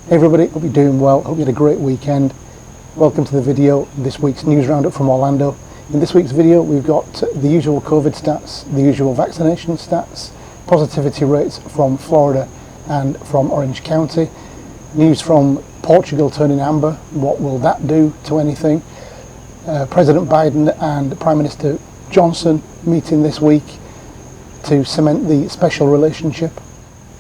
Hey everybody, hope you're doing well, hope you had a great weekend. Welcome to the video, this week's news roundup from Orlando. In this week's video we've got the usual COVID stats, the usual vaccination stats, positivity rates from Florida and from Orange County, news from Portugal turning amber, what will that do to anything, President Biden and Prime Minister Johnson meeting this week to cement the special relationship.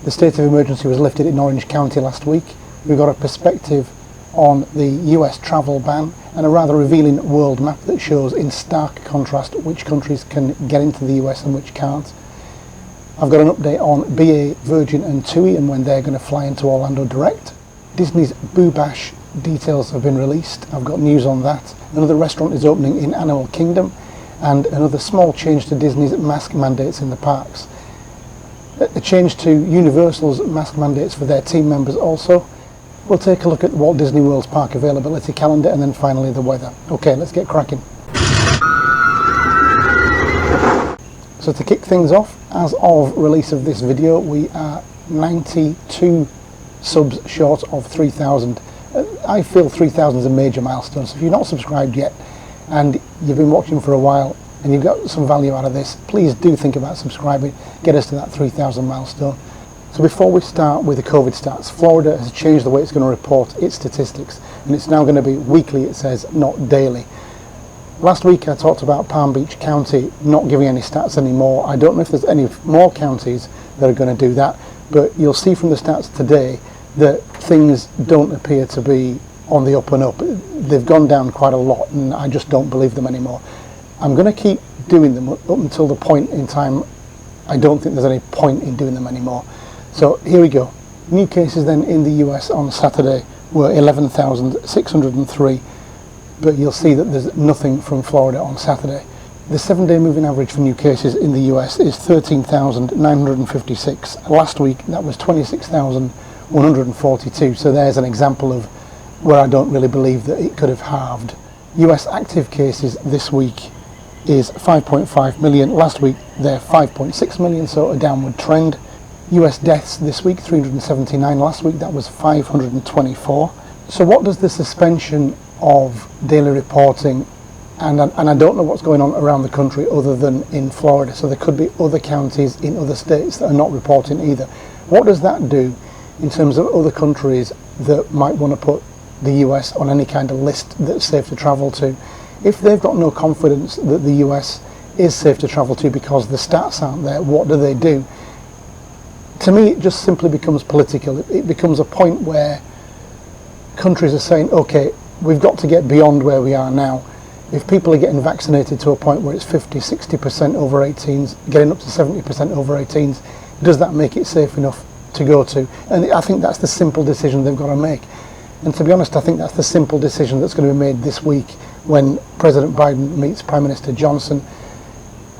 The state of emergency was lifted in Orange County last week. We've got a perspective on the US travel ban and a rather revealing world map that shows in stark contrast which countries can get into the US and which can't. I've got an update on BA, Virgin and TUI and when they're going to fly into Orlando direct. Disney's Boo Bash details have been released. I've got news on that. Another restaurant is opening in Animal Kingdom and another small change to Disney's mask mandates in the parks. A change to Universal's mask mandates for their team members also. We'll take a look at Walt Disney World's Park Availability Calendar and then finally the weather. Okay, let's get cracking. So to kick things off, as of release of this video, we are 92 subs short of 3,000. I feel 3,000 is a major milestone, so if you're not subscribed yet and you've been watching for a while and you've got some value out of this, please do think about subscribing, get us to that 3,000 milestone. So before we start with the COVID stats, Florida has changed the way it's going to report its statistics, and it's now going to be weekly, it says, not daily. Last week I talked about Palm Beach County not giving any stats anymore. I don't know if there's any more counties that are going to do that, but you'll see from the stats today that things don't appear to be on the up and up. They've gone down quite a lot, and I just don't believe them anymore. I'm going to keep doing them up until the point in time I don't think there's any point in doing them anymore. So here we go. New cases then in the US on Saturday were 11,603, but you'll see that there's nothing from Florida on Saturday. The 7-day moving average for new cases in the US is 13,956. Last week that was 26,142, so there's an example of where I don't really believe that it could have halved. US active cases this week is 5.5 million. Last week they're 5.6 million, so a downward trend. US deaths this week, 379. Last week that was 524. So what does the suspension of daily reporting, and I don't know what's going on around the country other than in Florida, so there could be other counties in other states that are not reporting either. What does that do in terms of other countries that might want to put the US on any kind of list that's safe to travel to? If they've got no confidence that the US is safe to travel to because the stats aren't there, what do? To me, it just simply becomes political. It becomes a point where countries are saying, okay, we've got to get beyond where we are now. If people are getting vaccinated to a point where it's 50, 60% over 18s, getting up to 70% over 18s, does that make it safe enough to go to? And I think that's the simple decision they've got to make. And to be honest, I think that's the simple decision that's going to be made this week when President Biden meets Prime Minister Johnson.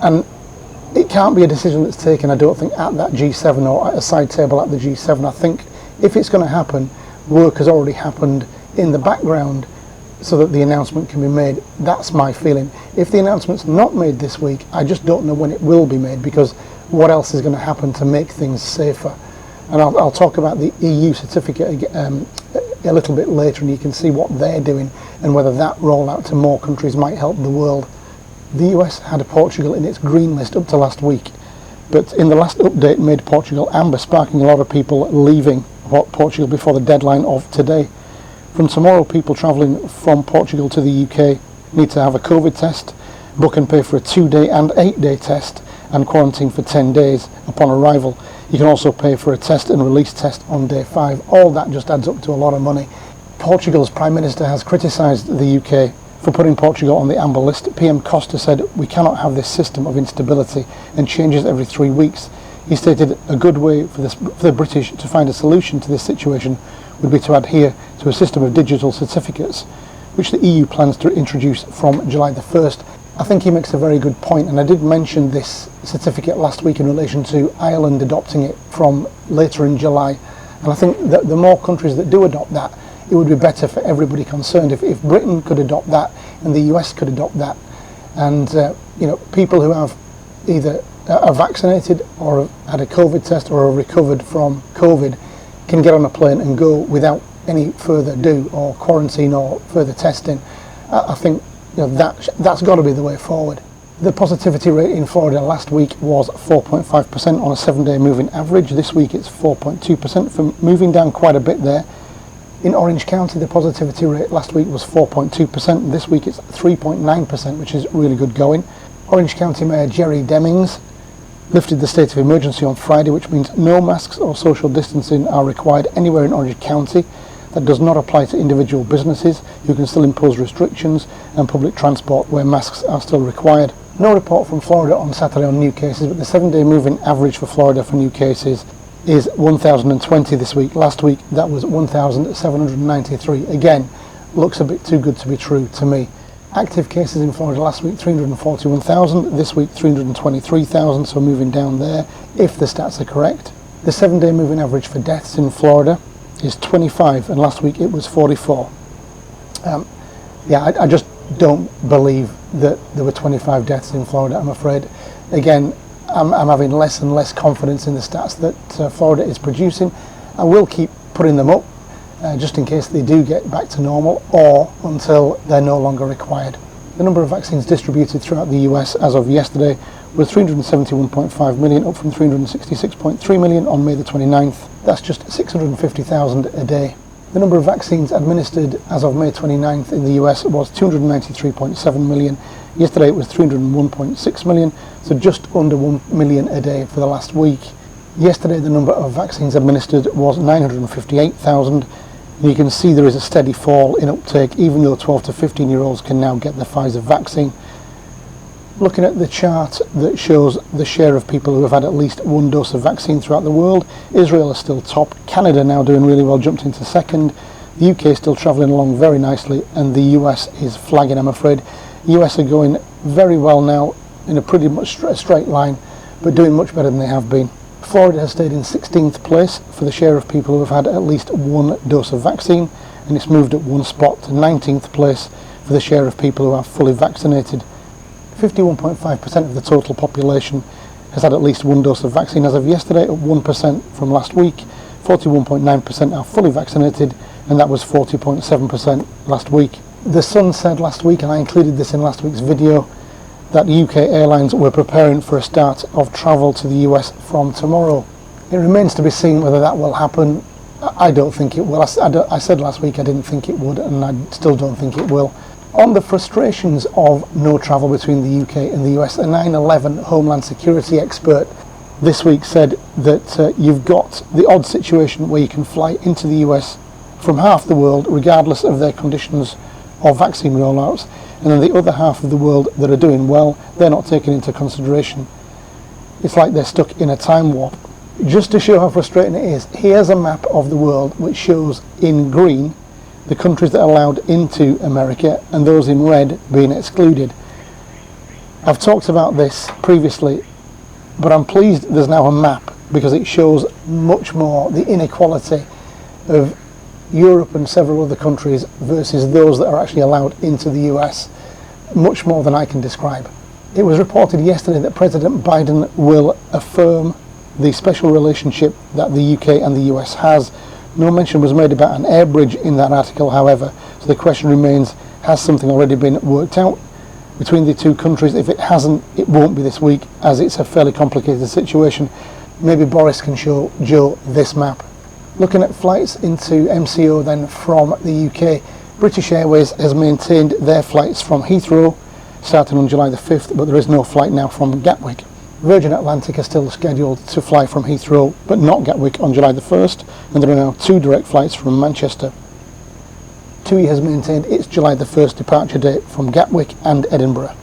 And it can't be a decision that's taken, I don't think, at that G7 or at a side table at the G7. I think if it's going to happen, work has already happened in the background so that the announcement can be made. That's my feeling. If the announcement's not made this week, I just don't know when it will be made, because what else is going to happen to make things safer? And I'll talk about the EU certificate a little bit later, and you can see what they're doing and whether that rollout to more countries might help the world. The US had Portugal in its green list up to last week, but in the last update made Portugal amber, sparking a lot of people leaving Portugal before the deadline of today. From tomorrow, people travelling from Portugal to the UK need to have a COVID test, book and pay for a 2-day and 8-day test, and quarantine for 10 days upon arrival. You can also pay for a test and release test on day 5. All that just adds up to a lot of money. Portugal's Prime Minister has criticised the UK for putting Portugal on the amber list. PM Costa said, "We cannot have this system of instability and changes every 3 weeks." He stated a good way for the British to find a solution to this situation would be to adhere to a system of digital certificates, which the EU plans to introduce from July the 1st. I think he makes a very good point, and I did mention this certificate last week in relation to Ireland adopting it from later in July. And I think that the more countries that do adopt that, it would be better for everybody concerned. If Britain could adopt that and the US could adopt that, and people who have either are vaccinated or have had a COVID test or are recovered from COVID can get on a plane and go without any further ado or quarantine or further testing. I think that's got to be the way forward. The positivity rate in Florida last week was 4.5% on a 7-day moving average. This week it's 4.2%, from moving down quite a bit there. In Orange County, the positivity rate last week was 4.2%. This week it's 3.9%, which is really good going. Orange County Mayor Jerry Demings lifted the state of emergency on Friday, which means no masks or social distancing are required anywhere in Orange County. That does not apply to individual businesses who can still impose restrictions, and public transport where masks are still required. No report from Florida on Saturday on new cases, but the 7-day moving average for Florida for new cases is 1,020 this week. Last week that was 1,793. Again, looks a bit too good to be true to me. Active cases in Florida last week 341,000, this week 323,000, so moving down there if the stats are correct. The 7-day moving average for deaths in Florida is 25, and last week it was 44. I just don't believe that there were 25 deaths in Florida, I'm afraid. Again, I'm having less and less confidence in the stats that Florida is producing. I will keep putting them up just in case they do get back to normal or until they're no longer required. The number of vaccines distributed throughout the US as of yesterday was 371.5 million, up from 366.3 million on May the 29th. That's just 650,000 a day. The number of vaccines administered as of May 29th in the US was 293.7 million. Yesterday it was 301.6 million, so just under 1 million a day for the last week. Yesterday the number of vaccines administered was 958,000. And you can see there is a steady fall in uptake, even though 12 to 15 year olds can now get the Pfizer vaccine. Looking at the chart that shows the share of people who have had at least one dose of vaccine throughout the world, Israel is still top, Canada now doing really well, jumped into second, the UK is still travelling along very nicely, and the US is flagging, I'm afraid. US are going very well now in a pretty much straight line, but doing much better than they have been. Florida has stayed in 16th place for the share of people who have had at least one dose of vaccine, and it's moved up one spot to 19th place for the share of people who are fully vaccinated. 51.5% of the total population has had at least one dose of vaccine as of yesterday, up 1% from last week. 41.9% are fully vaccinated, and that was 40.7% last week. The Sun said last week, and I included this in last week's video, that UK airlines were preparing for a start of travel to the US from tomorrow. It remains to be seen whether that will happen. I don't think it will. I said last week I didn't think it would, and I still don't think it will. On the frustrations of no travel between the UK and the US, a 9/11 Homeland Security expert this week said that you've got the odd situation where you can fly into the US from half the world regardless of their conditions of vaccine rollouts, and then the other half of the world that are doing well, they're not taken into consideration. It's like they're stuck in a time warp. Just to show how frustrating it is, here's a map of the world which shows in green the countries that are allowed into America and those in red being excluded. I've talked about this previously, but I'm pleased there's now a map because it shows much more the inequality of Europe and several other countries versus those that are actually allowed into the US, much more than I can describe. It was reported yesterday that President Biden will affirm the special relationship that the UK and the US has. No mention was made about an air bridge in that article, however, so the question remains, has something already been worked out between the two countries? If it hasn't, it won't be this week, as it's a fairly complicated situation. Maybe Boris can show Joe this map. Looking at flights into MCO then from the UK, British Airways has maintained their flights from Heathrow starting on July the 5th, but there is no flight now from Gatwick. Virgin Atlantic are still scheduled to fly from Heathrow but not Gatwick on July the 1st, and there are now 2 direct flights from Manchester. TUI has maintained its July the 1st departure date from Gatwick and Edinburgh.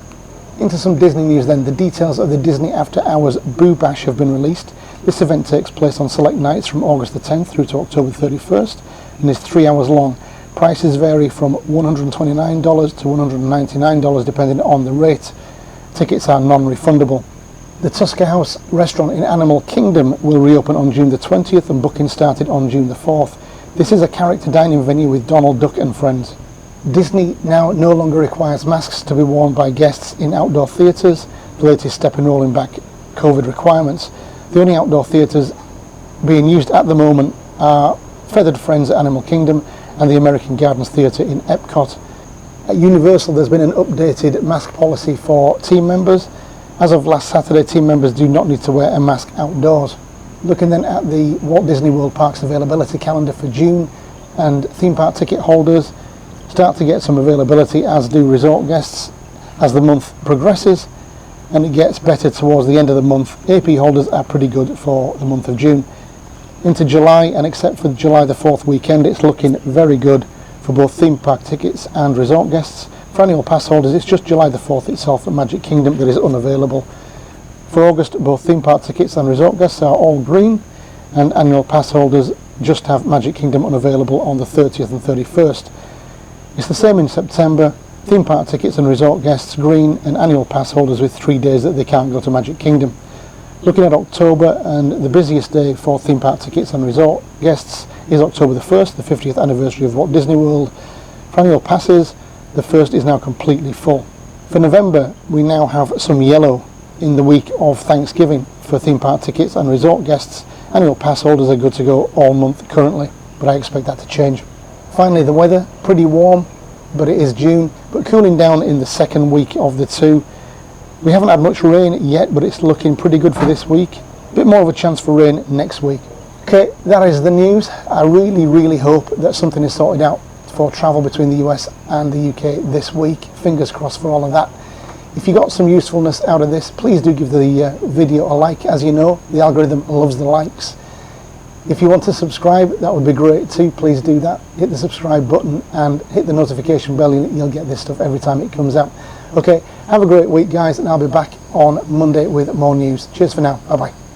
Into some Disney news then. The details of the Disney After Hours Boo Bash have been released. This event takes place on select nights from August the 10th through to October 31st and is 3 hours long. Prices vary from $129 to $199 depending on the rate. Tickets are non-refundable. The Tusker House restaurant in Animal Kingdom will reopen on June the 20th and booking started on June the 4th. This is a character dining venue with Donald Duck and friends. Disney now no longer requires masks to be worn by guests in outdoor theatres, the latest step in rolling back COVID requirements. The only outdoor theatres being used at the moment are Feathered Friends at Animal Kingdom, and the American Gardens Theatre in Epcot. At Universal, there's been an updated mask policy for team members. As of last Saturday, team members do not need to wear a mask outdoors. Looking then at the Walt Disney World Parks Availability Calendar for June, and theme park ticket holders start to get some availability, as do resort guests, as the month progresses, and it gets better towards the end of the month. AP holders are pretty good for the month of June. Into July, and except for July the 4th weekend, it's looking very good for both theme park tickets and resort guests. For annual pass holders, it's just July the 4th itself at Magic Kingdom that is unavailable. For August, both theme park tickets and resort guests are all green, and annual pass holders just have Magic Kingdom unavailable on the 30th and 31st. It's the same in September. Theme park tickets and resort guests green, and annual pass holders with 3 days that they can't go to Magic Kingdom. Looking at October, and the busiest day for theme park tickets and resort guests is October the 1st, the 50th anniversary of Walt Disney World. For annual passes, the 1st is now completely full. For November, we now have some yellow in the week of Thanksgiving for theme park tickets and resort guests. Annual pass holders are good to go all month currently, but I expect that to change. Finally, the weather, pretty warm, but it is June, but cooling down in the second week of the two. We haven't had much rain yet, but it's looking pretty good for this week. A bit more of a chance for rain next week. Okay, that is the news. I really hope that something is sorted out for travel between the US and the UK this week. Fingers crossed for all of that. If you got some usefulness out of this, please do give the video a like. As you know, the algorithm loves the likes. If you want to subscribe, that would be great too. Please do that. Hit the subscribe button and hit the notification bell. You'll get this stuff every time it comes out. Okay, have a great week, guys, and I'll be back on Monday with more news. Cheers for now. Bye-bye.